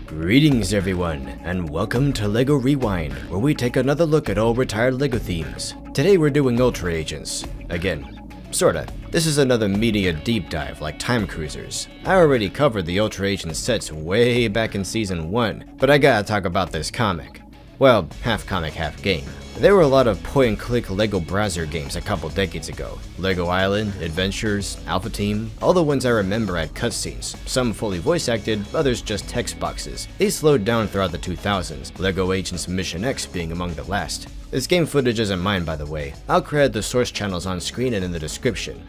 Greetings everyone, and welcome to LEGO Rewind, where we take another look at old retired LEGO themes. Today we're doing Ultra Agents. Again, sorta. This is another media deep dive like Time Cruisers. I already covered the Ultra Agent sets way back in Season 1, but I gotta talk about this comic. Well, half comic, half game. There were a lot of point-and-click LEGO browser games a couple decades ago. LEGO Island, Adventures, Alpha Team, all the ones I remember had cutscenes, some fully voice-acted, others just text boxes. They slowed down throughout the 2000s, LEGO Agents Mission X being among the last. This game footage isn't mine, by the way. I'll credit the source channels on screen and in the description.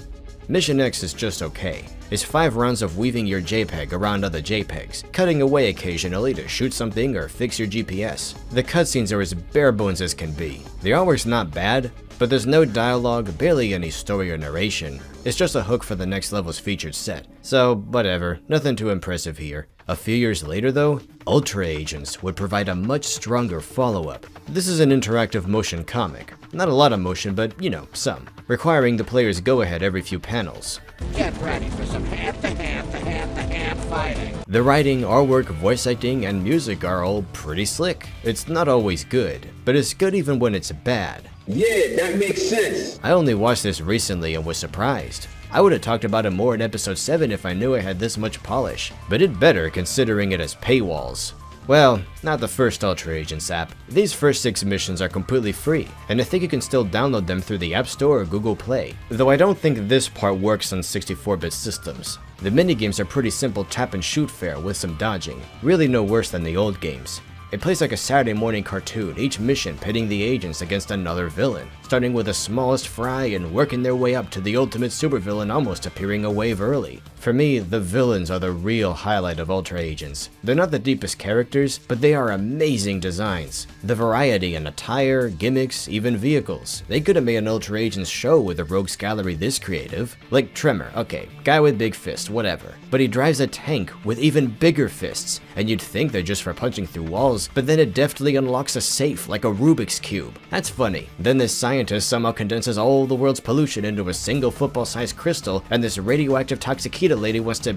Mission X is just okay. It's 5 rounds of weaving your JPEG around other JPEGs, cutting away occasionally to shoot something or fix your GPS. The cutscenes are as bare bones as can be. The artwork's not bad, but there's no dialogue, barely any story or narration. It's just a hook for the next level's featured set. So, whatever, nothing too impressive here. A few years later though, Ultra Agents would provide a much stronger follow-up. This is an interactive motion comic. Not a lot of motion, but you know, some. Requiring the player's go-ahead every few panels. Get ready for some hand-to-hand fighting. The writing, artwork, voice acting, and music are all pretty slick. It's not always good, but it's good even when it's bad. Yeah, that makes sense. I only watched this recently and was surprised. I would have talked about it more in episode 7 if I knew it had this much polish, but it better considering it has paywalls. Well, not the first Ultra Agents app. These first 6 missions are completely free, and I think you can still download them through the App Store or Google Play, though I don't think this part works on 64-bit systems. The minigames are pretty simple tap and shoot fare with some dodging, really no worse than the old games. It plays like a Saturday morning cartoon, each mission pitting the agents against another villain, starting with the smallest fry and working their way up to the ultimate supervillain almost appearing a wave early. For me, the villains are the real highlight of Ultra Agents. They're not the deepest characters, but they are amazing designs. The variety in attire, gimmicks, even vehicles. They could have made an Ultra Agents show with a rogues gallery this creative. Like Tremor, okay, guy with big fists, whatever. But he drives a tank with even bigger fists, and you'd think they're just for punching through walls, but then it deftly unlocks a safe like a Rubik's Cube. That's funny. Then this scientist somehow condenses all the world's pollution into a single football-sized crystal, and this radioactive Toxikita lady wants to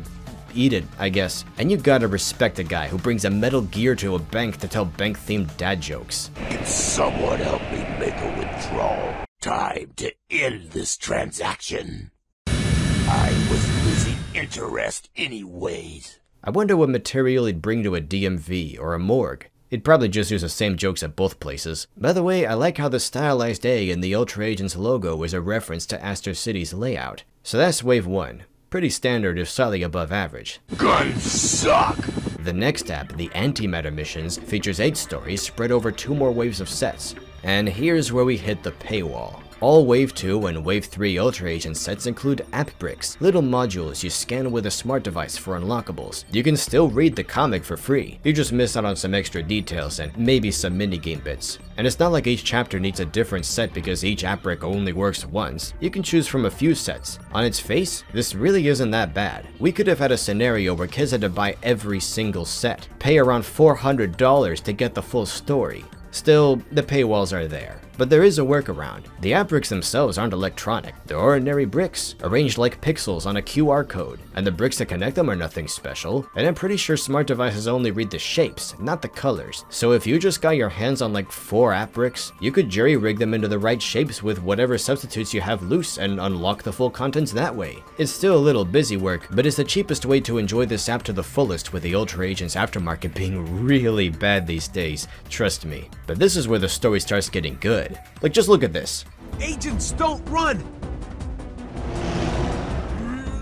eat it, I guess. And you gotta respect a guy who brings a Metal Gear to a bank to tell bank-themed dad jokes. Can someone help me make a withdrawal? Time to end this transaction. I was losing interest anyways. I wonder what material he'd bring to a DMV or a morgue. He'd probably just use the same jokes at both places. By the way, I like how the stylized A in the Ultra Agents logo is a reference to Astor City's layout. So that's wave 1. Pretty standard if slightly above average. Guns suck! The next app, the Antimatter missions, features 8 stories spread over 2 more waves of sets. And here's where we hit the paywall. All Wave 2 and Wave 3 Ultra Agent sets include app bricks, little modules you scan with a smart device for unlockables. You can still read the comic for free, you just miss out on some extra details and maybe some minigame bits. And it's not like each chapter needs a different set because each app brick only works once. You can choose from a few sets. On its face, this really isn't that bad. We could have had a scenario where kids had to buy every single set, pay around $400 to get the full story. Still, the paywalls are there. But there is a workaround. The app bricks themselves aren't electronic. They're ordinary bricks, arranged like pixels on a QR code, and the bricks that connect them are nothing special, and I'm pretty sure smart devices only read the shapes, not the colors. So if you just got your hands on like 4 app bricks, you could jerry-rig them into the right shapes with whatever substitutes you have loose and unlock the full contents that way. It's still a little busy work, but it's the cheapest way to enjoy this app to the fullest with the Ultra Agents aftermarket being really bad these days, trust me. But this is where the story starts getting good. Like, just look at this. Agents don't run!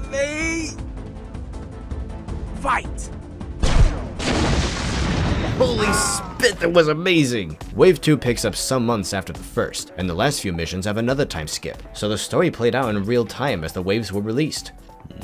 They fight! Holy spit, that was amazing! Wave 2 picks up some months after the first, and the last few missions have another time skip, so the story played out in real time as the waves were released.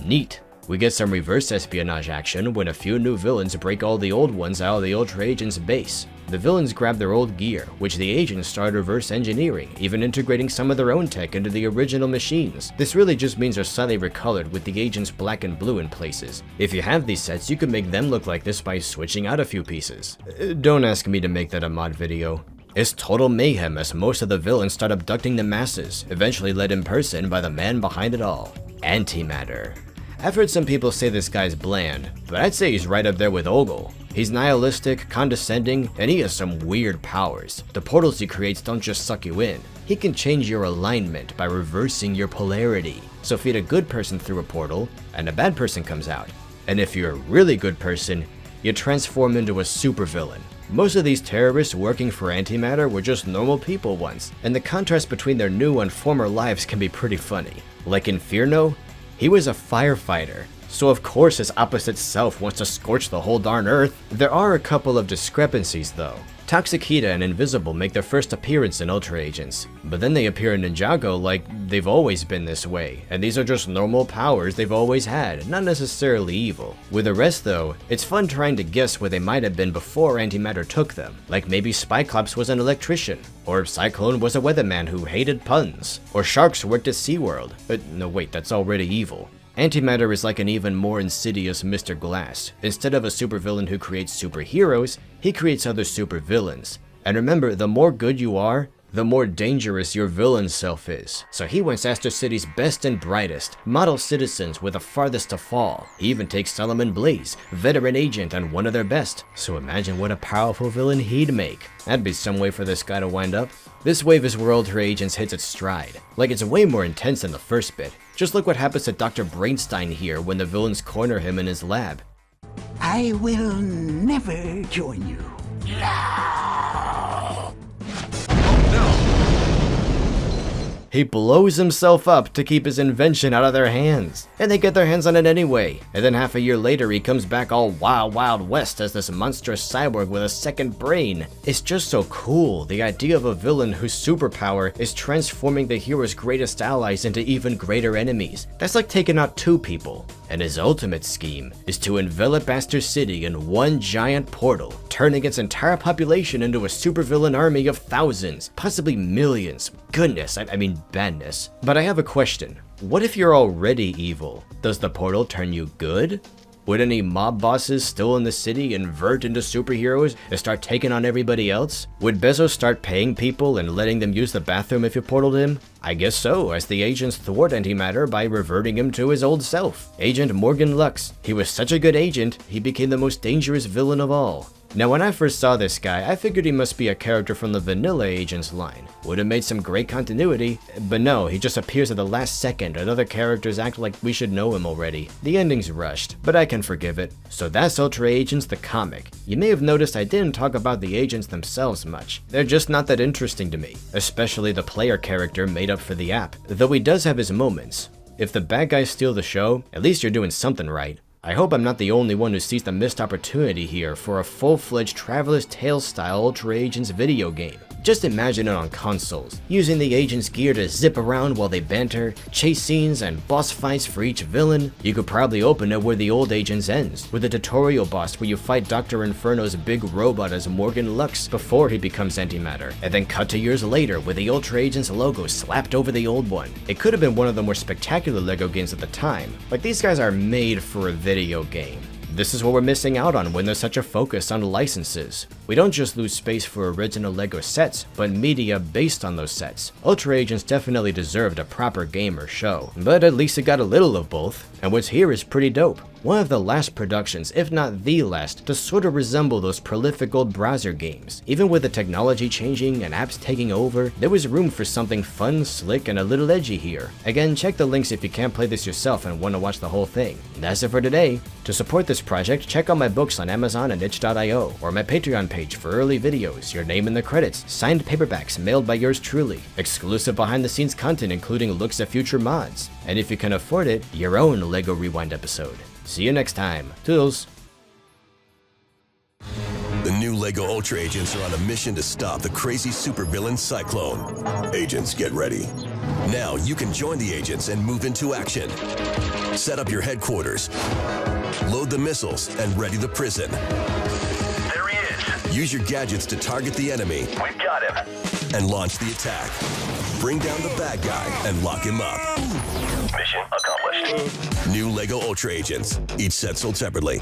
Neat. We get some reverse espionage action when a few new villains break all the old ones out of the Ultra Agents base. The villains grab their old gear, which the agents start reverse engineering, even integrating some of their own tech into the original machines. This really just means they're slightly recolored with the agents black and blue in places. If you have these sets, you can make them look like this by switching out a few pieces. Don't ask me to make that a mod video. It's total mayhem as most of the villains start abducting the masses, eventually led in person by the man behind it all, Antimatter. I've heard some people say this guy's bland, but I'd say he's right up there with Ogle. He's nihilistic, condescending, and he has some weird powers. The portals he creates don't just suck you in. He can change your alignment by reversing your polarity. So feed a good person through a portal, and a bad person comes out. And if you're a really good person, you transform into a supervillain. Most of these terrorists working for Antimatter were just normal people once, and the contrast between their new and former lives can be pretty funny. Like Inferno, he was a firefighter, so of course his opposite self wants to scorch the whole darn earth. There are a couple of discrepancies though. Toxikita and Invisible make their first appearance in Ultra Agents, but then they appear in Ninjago like they've always been this way, and these are just normal powers they've always had, not necessarily evil. With the rest though, it's fun trying to guess where they might have been before Antimatter took them, like maybe Spyclops was an electrician, or Cyclone was a weatherman who hated puns, or Sharks worked at SeaWorld. No wait, that's already evil. Antimatter is like an even more insidious Mr. Glass. Instead of a supervillain who creates superheroes, he creates other supervillains. And remember, the more good you are, the more dangerous your villain self is. So he wants Aster City's best and brightest, model citizens with the farthest to fall. He even takes Solomon Blaze, veteran agent and one of their best. So imagine what a powerful villain he'd make. That'd be some way for this guy to wind up. This wave is where Ultra Agents hits its stride. Like, it's way more intense than the first bit. Just look what happens to Dr. Brainstein here when the villains corner him in his lab. I will never join you. He blows himself up to keep his invention out of their hands, and they get their hands on it anyway. And then half a year later he comes back all wild west as this monstrous cyborg with a second brain. It's just so cool, the idea of a villain whose superpower is transforming the hero's greatest allies into even greater enemies. That's like taking out two people. And his ultimate scheme is to envelop Aster City in one giant portal, turning its entire population into a supervillain army of thousands, possibly millions. Goodness, I mean badness. But I have a question. What if you're already evil? Does the portal turn you good? Would any mob bosses still in the city invert into superheroes and start taking on everybody else? Would Bezos start paying people and letting them use the bathroom if you portaled him? I guess so, as the agents thwart Antimatter by reverting him to his old self. Agent Morgan Lux. He was such a good agent, he became the most dangerous villain of all. Now when I first saw this guy, I figured he must be a character from the Vanilla Agents line. Would have made some great continuity, but no, he just appears at the last second and other characters act like we should know him already. The ending's rushed, but I can forgive it. So that's Ultra Agents the comic. You may have noticed I didn't talk about the agents themselves much. They're just not that interesting to me, especially the player character made up for the app, though he does have his moments. If the bad guys steal the show, at least you're doing something right. I hope I'm not the only one who sees the missed opportunity here for a full-fledged Traveler's Tales style Ultra Agents video game. Just imagine it on consoles, using the agents' gear to zip around while they banter, chase scenes, and boss fights for each villain. You could probably open it where the old Agents ends, with a tutorial boss where you fight Dr. Inferno's big robot as Morgan Lux before he becomes Antimatter, and then cut to years later with the Ultra Agents logo slapped over the old one. It could have been one of the more spectacular LEGO games at the time. Like, these guys are made for a video game. This is what we're missing out on when there's such a focus on licenses. We don't just lose space for original LEGO sets, but media based on those sets. Ultra Agents definitely deserved a proper game or show, but at least it got a little of both, and what's here is pretty dope. One of the last productions, if not the last, to sort of resemble those prolific old browser games. Even with the technology changing and apps taking over, there was room for something fun, slick, and a little edgy here. Again, check the links if you can't play this yourself and want to watch the whole thing. That's it for today. To support this project, check out my books on Amazon and itch.io, or my Patreon page for early videos, your name in the credits, signed paperbacks mailed by yours truly, exclusive behind-the-scenes content including looks at future mods, and if you can afford it, your own LEGO Rewind episode. See you next time. Toodles! The new LEGO Ultra Agents are on a mission to stop the crazy supervillain Cyclone. Agents, get ready. Now you can join the agents and move into action. Set up your headquarters, load the missiles, and ready the prison. There he is. Use your gadgets to target the enemy. We've got him. And launch the attack. Bring down the bad guy and lock him up. Mission accomplished. New LEGO Ultra Agents. Each set sold separately.